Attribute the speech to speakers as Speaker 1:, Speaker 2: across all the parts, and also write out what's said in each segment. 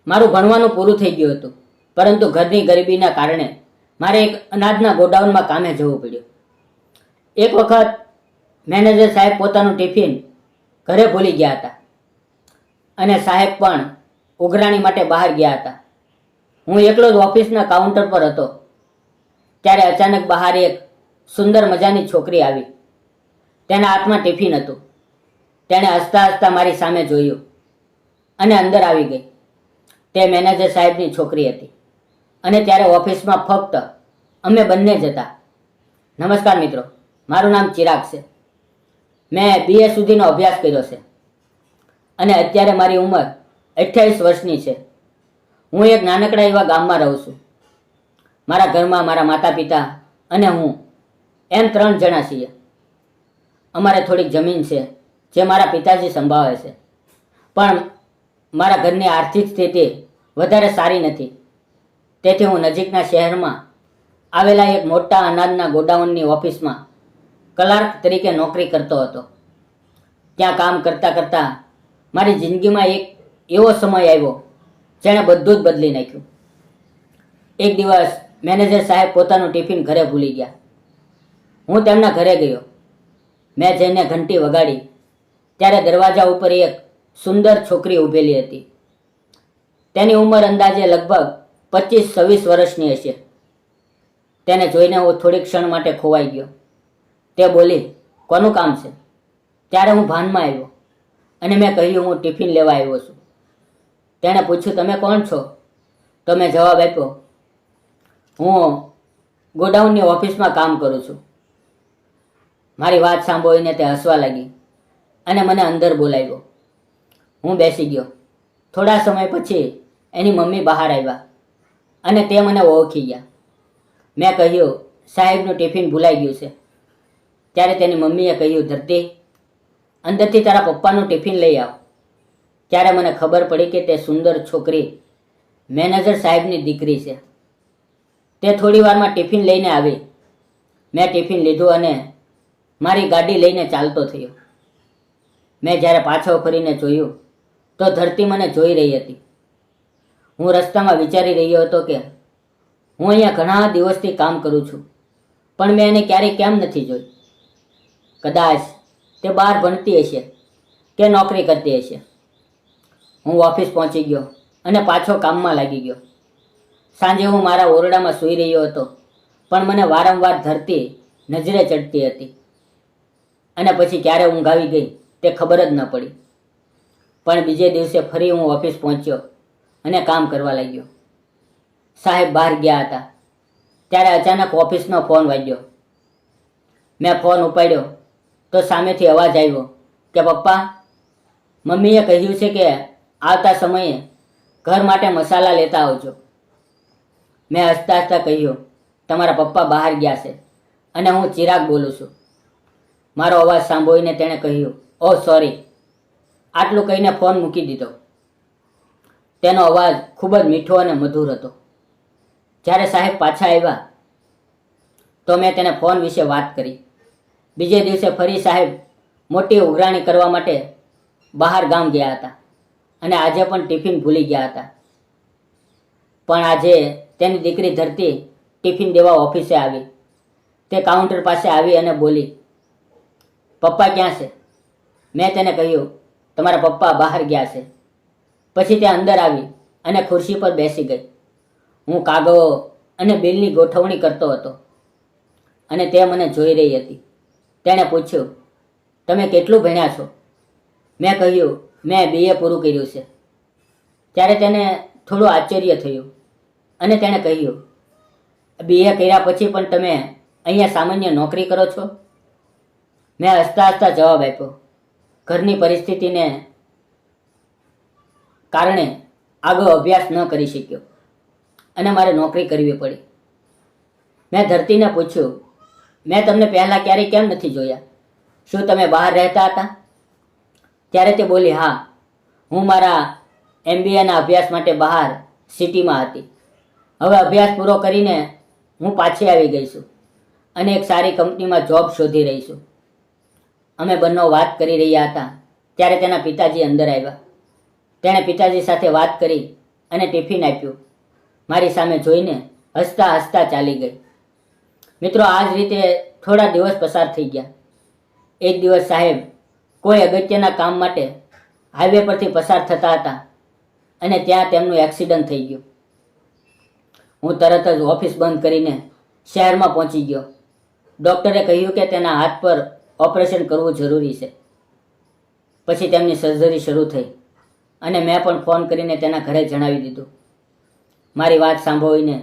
Speaker 1: મારું ભણવાનું પૂરું થઈ ગયું હતું, પરંતુ ઘરની ગરીબીના કારણે મારે એક અનાજના ગોડાઉનમાં કામે જવું પડ્યું. એક વખત મેનેજર સાહેબ પોતાનું ટિફિન ઘરે ભૂલી ગયા હતા અને સાહેબ પણ ઉઘરાણી માટે બહાર ગયા હતા. હું એકલો જ ઓફિસના કાઉન્ટર પર હતો ત્યારે અચાનક બહાર એક સુંદર મજાની છોકરી આવી. તેના હાથમાં ટિફિન હતું. તેણે હસતા હસતા મારી સામે જોયું અને અંદર આવી ગઈ. તે મેનેજર સાહેબની છોકરી હતી અને ત્યારે ઓફિસમાં ફક્ત અમે બંને જ હતા. નમસ્કાર મિત્રો, મારું નામ ચિરાગ છે. મેં BA સુધીનો અભ્યાસ કર્યો છે અને અત્યારે મારી ઉંમર 28 વર્ષની છે. હું એક નાનકડા એવા ગામમાં રહું છું. મારા ઘરમાં મારા માતા પિતા અને હું એમ 3 જણા છીએ. અમારે થોડીક જમીન છે જે મારા પિતાજી સંભાળે છે, પણ મારા ઘરની આર્થિક સ્થિતિ વધારે સારી નથી. તેથી હું નજીકના શહેરમાં આવેલા એક મોટા અનાજના ગોડાઉનની ઓફિસમાં ક્લાર્ક તરીકે નોકરી કરતો હતો. ત્યાં કામ કરતાં કરતાં મારી જિંદગીમાં એક એવો સમય આવ્યો જેણે બધું જ બદલી નાખ્યું. એક દિવસ મેનેજર સાહેબ પોતાનું ટિફિન ઘરે ભૂલી ગયા. હું તેમના ઘરે ગયો. મેં જઈને ઘંટી વગાડી ત્યારે દરવાજા ઉપર એક સુંદર છોકરી ઊભેલી હતી. તેની ઉંમર અંદાજે લગભગ 25-26 વર્ષની હશે. તેને જોઈને હું થોડીક ક્ષણ માટે ખોવાઈ ગયો. તે બોલી, કોનું કામ છે? ત્યારે હું ભાનમાં આવ્યો અને મેં કહ્યું, હું ટિફિન લેવા આવ્યો છું. તેણે પૂછ્યું, તમે કોણ છો? તો મેં જવાબ આપ્યો, હું ગોડાઉનની ઓફિસમાં કામ કરું છું. મારી વાત સાંભળીને તે હસવા લાગી અને મને અંદર બોલાવ્યો. હું બેસી ગયો. થોડા સમય પછી એની મમ્મી બહાર આવ્યા અને તે મને ઓળખી ગયા. મેં કહ્યું, સાહેબનું ટિફિન ભૂલાઈ ગયું છે. ત્યારે તેની મમ્મીએ કહ્યું, ધરતી, અંદરથી તારા પપ્પાનું ટિફિન લઈ આવ. ત્યારે મને ખબર પડી કે તે સુંદર છોકરી મેનેજર સાહેબની દીકરી છે. તે થોડી વારમાં ટિફિન લઈને આવી. મેં ટિફિન લીધું અને મારી ગાડી લઈને ચાલતો થયો. મેં જ્યારે પાછો ફરીને જોયું તો ધરતી મને જોઈ રહી હતી. હું રસ્તામાં વિચારી રહ્યો હતો કે હું અહીંયા ઘણા દિવસથી કામ કરું છું, પણ મેં એને ક્યારેય કેમ નથી જોઈ. કદાચ તે બહાર ભણતી હશે કે નોકરી કરતી હશે. હું ઓફિસ પહોંચી ગયો અને પાછો કામમાં લાગી ગયો. સાંજે હું મારા ઓરડામાં સૂઈ રહ્યો હતો, પણ મને વારંવાર ધરતી નજરે ચડતી હતી અને પછી ક્યારે ઊંઘ આવી ગઈ તે ખબર જ ન પડી. પણ બીજે દિવસે ફરી હું ઓફિસ પહોંચ્યો અને કામ કરવા લાગ્યો. સાહેબ બહાર ગયા હતા ત્યારે અચાનક ઓફિસનો ફોન વાગ્યો. મેં ફોન ઉપાડ્યો તો સામેથી અવાજ આવ્યો કે પપ્પા, મમ્મીએ કહ્યું છે કે આવતા સમયે ઘર માટે મસાલા લેતા આવજો. મેં હસતા હસતા કહ્યું, તમારા પપ્પા બહાર ગયા છે અને હું ચિરાગ બોલું છું. મારો અવાજ સાંભળીને તેણે કહ્યું, ઓહ સોરી. આટલું કહીને ફોન મૂકી દીધો. તેનો અવાજ ખૂબ જ મીઠો અને મધુર હતો. જ્યારે સાહેબ પાછા આવ્યા તો મેં તેને ફોન વિશે વાત કરી. બીજે દિવસે ફરી સાહેબ મોટી ઉઘરાણી કરવા માટે બહાર ગામ ગયા હતા અને આજે પણ ટિફિન ભૂલી ગયા હતા. પણ આજે તેની દીકરી ધરતી ટિફિન દેવા ઓફિસે આવી. તે કાઉન્ટર પાસે આવી અને બોલી, પપ્પા ક્યાં છે? મેં તેને કહ્યું, તમારા પપ્પા બહાર ગયા છે. પછી તે અંદર આવી અને ખુરશી પર બેસી ગઈ. હું કાગળો અને બિલની ગોઠવણી કરતો હતો અને તે મને જોઈ રહી હતી. તેણે પૂછ્યું, તમે કેટલું ભણ્યા છો? મેં કહ્યું, મેં BA પૂરું કર્યું છે. ત્યારે તેને થોડું આશ્ચર્ય થયું અને તેણે કહ્યું, BA કર્યા પછી પણ તમે અહીંયા સામાન્ય નોકરી કરો છો? મેં હસતા હસતા જવાબ આપ્યો, ઘરની પરિસ્થિતિને કારણે આગળ અભ્યાસ ન કરી શક્યો અને મારે નોકરી કરવી પડી. મેં ધરતીને પૂછ્યું, મેં તમને પહેલાં ક્યારેય કેમ નથી જોયા? શું તમે બહાર રહેતા હતા? ત્યારે તે બોલી, હા, હું મારા MBAના અભ્યાસ માટે બહાર સિટીમાં હતી. હવે અભ્યાસ પૂરો કરીને હું પાછી આવી ગઈ છું અને એક સારી કંપનીમાં જોબ શોધી રહી છું. અમે બંને વાત કરી રહ્યા હતા ત્યારે તેના પિતાજી અંદર આવ્યા. તેણે પિતાજી સાથે વાત કરી અને ટિફિન આપ્યું. મારી સામે જોઈને હસતા હસતા ચાલી ગઈ. મિત્રો, આ જ રીતે થોડા દિવસ પસાર થઈ ગયા. એક દિવસ સાહેબ કોઈ અગત્યના કામ માટે હાઈવે પરથી પસાર થતા હતા અને ત્યાં તેમનું એક્સિડન્ટ થઈ ગયું. હું તરત જ ઓફિસ બંધ કરીને શહેરમાં પહોંચી ગયો. ડૉક્ટરે કહ્યું કે તેના હાથ પર ઓપરેશન કરવું જરૂરી છે. પછી તેમની સર્જરી શરૂ થઈ અને મેં પણ ફોન કરીને તેના ઘરે જણાવી દીધું. મારી વાત સાંભળીને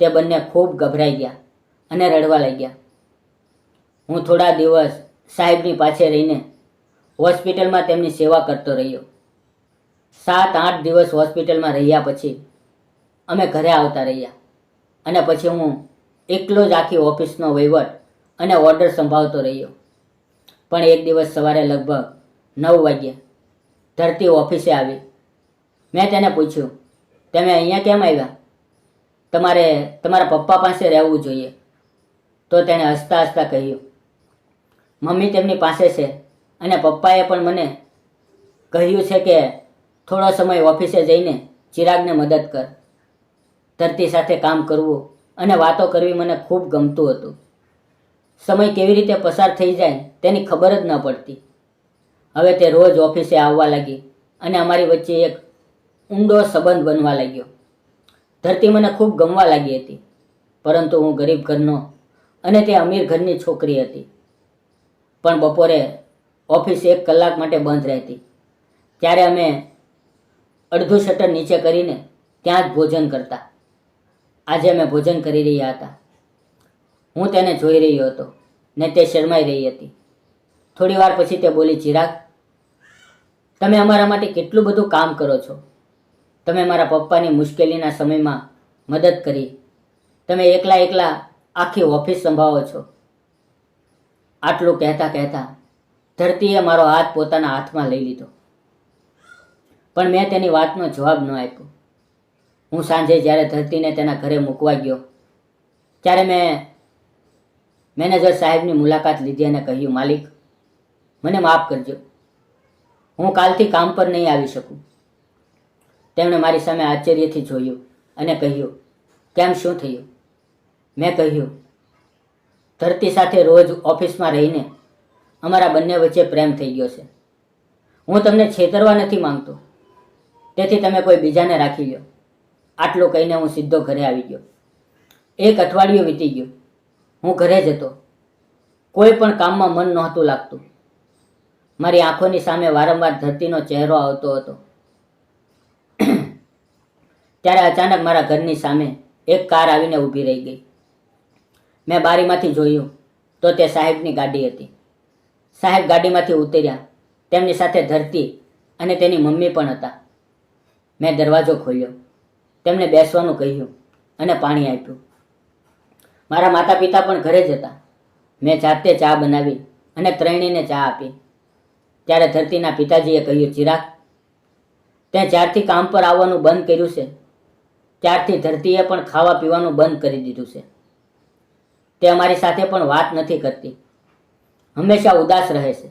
Speaker 1: તે બંને ખૂબ ગભરાઈ ગયા અને રડવા લાગ્યા. હું થોડા દિવસ સાહેબની પાછળ રહીને હોસ્પિટલમાં તેમની સેવા કરતો રહ્યો. 7-8 દિવસ હોસ્પિટલમાં રહ્યા પછી અમે ઘરે આવતા રહ્યા અને પછી હું એકલો જ આખી ઓફિસનો વહીવટ અને ઓર્ડર સંભાળતો રહ્યો. પણ એક દિવસ સવારે લગભગ 9 વાગ્યે ધરતી ઓફિસે આવી. મેં તેને પૂછ્યું, તમે અહીંયા કેમ આવ્યા? તમારે તમારા પપ્પા પાસે રહેવું જોઈએ. તો તેણે હસતા હસતા કહ્યું, મમ્મી તેમની પાસે છે અને પપ્પાએ પણ મને કહ્યું છે કે થોડો સમય ઓફિસે જઈને ચિરાગને મદદ કર. ધરતી સાથે કામ કરવું અને વાતો કરવી મને ખૂબ ગમતું હતું. સમય કેવી રીતે પસાર થઈ જાય તેની ખબર જ ન પડતી. હવે તે રોજ ઓફિસે આવવા લાગી અને અમારી વચ્ચે એક ઊંડો સંબંધ બનવા લાગ્યો. ધરતી મને ખૂબ ગમવા લાગી હતી, પરંતુ હું ગરીબ ઘરનો અને તે અમીર ઘરની છોકરી હતી. પણ બપોરે ઓફિસ 1 કલાક માટે બંધ રહેતી, ત્યારે અમે અડધું શટર નીચે કરીને ત્યાં જ ભોજન કરતા. આજે અમે ભોજન કરી રહ્યા હતા. હું તેને જોઈ રહ્યો હતો ને તે શરમાઈ રહી હતી. થોડી વાર પછી તે બોલી, ચિરાગ, તમે અમારા માટે કેટલું બધું કામ કરો છો. તમે મારા પપ્પાની મુશ્કેલીના સમયમાં મદદ કરી. તમે એકલા આખી ઓફિસ સંભાળો છો. આટલું કહેતા ધરતીએ મારો હાથ પોતાના હાથમાં લઈ લીધો. પણ મેં તેની વાતનો જવાબ ન આપ્યો. હું સાંજે જ્યારે ધરતીને તેના ઘરે મૂકવા ગયો ત્યારે મેં મેનેજર સાહેબની મુલાકાત લીધી અને કહ્યું, માલિક, મને માફ કરજો, હું કાલથી કામ પર નહીં આવી શકું. તેમણે મારી સામે આશ્ચર્યથી જોયું અને કહ્યું, કેમ, શું થયું? મેં કહ્યું, ધરતી સાથે રોજ ઓફિસમાં રહીને અમારા બંને વચ્ચે પ્રેમ થઈ ગયો છે. હું તમને છેતરવા નથી માંગતો, તેથી તમે કોઈ બીજાને રાખી લો. આટલું કહીને હું સીધો ઘરે આવી ગયો. 1 અઠવાડિયું વીતી ગયું. હું ઘરે જ હતો. કોઈ પણ કામમાં મન નહોતું લાગતું. મારી આંખોની સામે વારંવાર ધરતીનો ચહેરો આવતો હતો. ત્યારે અચાનક મારા ઘરની સામે એક કાર આવીને ઊભી રહી ગઈ. મેં બારીમાંથી જોયું તો તે સાહેબની ગાડી હતી. સાહેબ ગાડીમાંથી ઉતર્યા. તેમની સાથે ધરતી અને તેની મમ્મી પણ હતા. મેં દરવાજો ખોલ્યો, તેમને બેસવાનું કહ્યું અને પાણી આપ્યું. મારા માતા પિતા પણ ઘરે જ હતા. મેં જાતે ચા બનાવી અને ત્રણેયને ચા આપી. ત્યારે ધરતીના પિતાજીએ કહ્યું, ચિરાગ, તે જ્યારથી કામ પર આવવાનું બંધ કર્યું છે ત્યારથી ધરતીએ પણ ખાવા પીવાનું બંધ કરી દીધું છે. તે અમારી સાથે પણ વાત નથી કરતી, હંમેશા ઉદાસ રહે છે.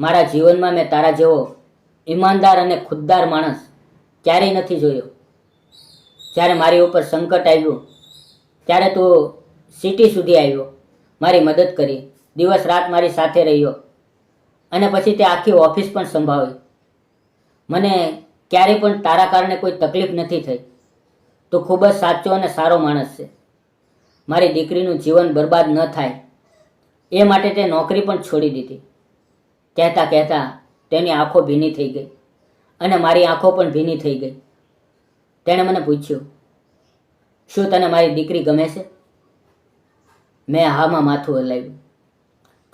Speaker 1: મારા જીવનમાં મેં તારા જેવો ઈમાનદાર અને ખુદદાર માણસ ક્યારેય નથી જોયો. જ્યારે મારી ઉપર સંકટ આવ્યું ત્યારે તું સિટી સુધી આવ્યો, મારી મદદ કરી, દિવસ રાત મારી સાથે રહ્યો અને પછી તે આખી ઓફિસ પણ સંભાળી. મને ક્યારેય પણ તારા કારણે કોઈ તકલીફ નથી થઈ. તું ખૂબ જ સાચો અને સારો માણસ છે. મારી દીકરીનું જીવન બરબાદ ન થાય એ માટે તે નોકરી પણ છોડી દીધી. કહેતા તેની આંખો ભીની થઈ ગઈ અને મારી આંખો પણ ભીની થઈ ગઈ. તેણે મને પૂછ્યું, શું તને મારી દીકરી ગમે છે? મેં હામાં માથું હલાવ્યું.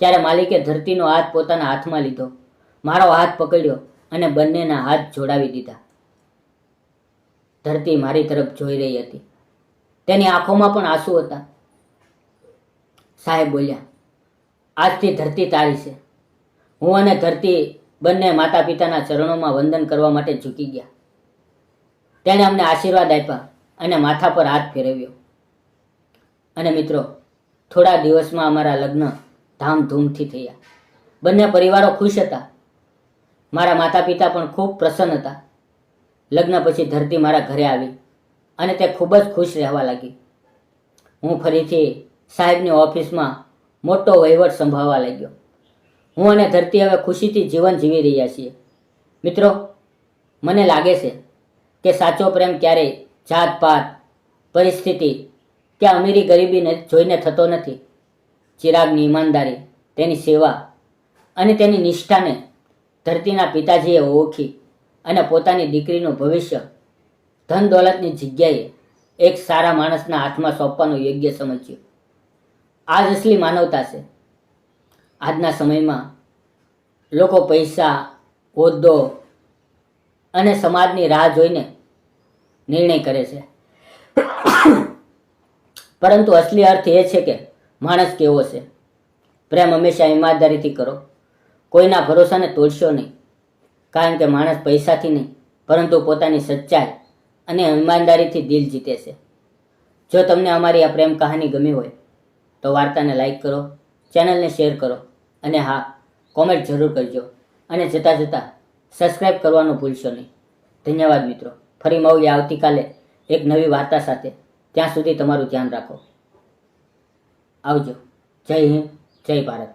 Speaker 1: ત્યારે માલિકે ધરતીનો હાથ પોતાના હાથમાં લીધો, મારો હાથ પકડ્યો અને બંનેના હાથ જોડાવી દીધા. ધરતી મારી તરફ જોઈ રહી હતી. તેની આંખોમાં પણ આંસુ હતા. સાહેબ બોલ્યા, આજથી ધરતી તારી છે. હું અને ધરતી બંને માતા પિતાના ચરણોમાં વંદન કરવા માટે ઝૂકી ગયા. તેણે અમને આશીર્વાદ આપ્યા અને માથા પર હાથ ફેરવ્યો. અને મિત્રો, થોડા દિવસમાં અમારા લગ્ન ધામધૂમથી થયા. બંને પરિવારો ખુશ હતા. મારા માતા પિતા પણ ખૂબ પ્રસન્ન હતા. લગ્ન પછી ધરતી મારા ઘરે આવી અને તે ખૂબ જ ખુશ રહેવા લાગી. હું ફરીથી સાહેબની ઓફિસમાં મોટો વહીવટ સંભાળવા લાગ્યો. હું અને ધરતી હવે ખુશીથી જીવન જીવી રહ્યા છીએ. મિત્રો, મને લાગે છે કે સાચો પ્રેમ ક્યારેય જાત પાત, પરિસ્થિતિ કે અમીરી ગરીબીને જોઈને થતો નથી. ચિરાગની ઈમાનદારી, તેની સેવા અને તેની નિષ્ઠાને ધરતીના પિતાજીએ ઓળખી અને પોતાની દીકરીનું ભવિષ્ય ધન દોલતની જગ્યાએ એક સારા માણસના હાથમાં સોંપવાનું યોગ્ય સમજ્યું. આ જ અસલી માનવતા છે. આજના સમયમાં લોકો પૈસા, હોદ્દો અને સમાજની રાહ જોઈને નિર્ણય કરે છે, પરંતુ અસલી અર્થ એ છે કે માણસ કેવો છે. પ્રેમ હંમેશા ઈમાનદારીથી કરો. કોઈના ભરોસાને તોડશો નહીં, કારણ કે માણસ પૈસાથી નહીં પરંતુ પોતાની સચ્ચાઈ અને ઈમાનદારીથી દિલ જીતે છે. જો તમને અમારી આ પ્રેમ કહાની ગમી હોય તો વાર્તાને લાઈક કરો, ચેનલને શેર કરો અને હા, કોમેન્ટ જરૂર કરજો અને જતાં જતાં સબસ્ક્રાઈબ કરવાનું ભૂલશો નહીં. ધન્યવાદ મિત્રો. ફરી મળીએ આવતીકાલે એક નવી વાર્તા સાથે. ત્યાં સુધી તમારું ધ્યાન રાખો. આવજો. જય હિન્દ, જય ભારત.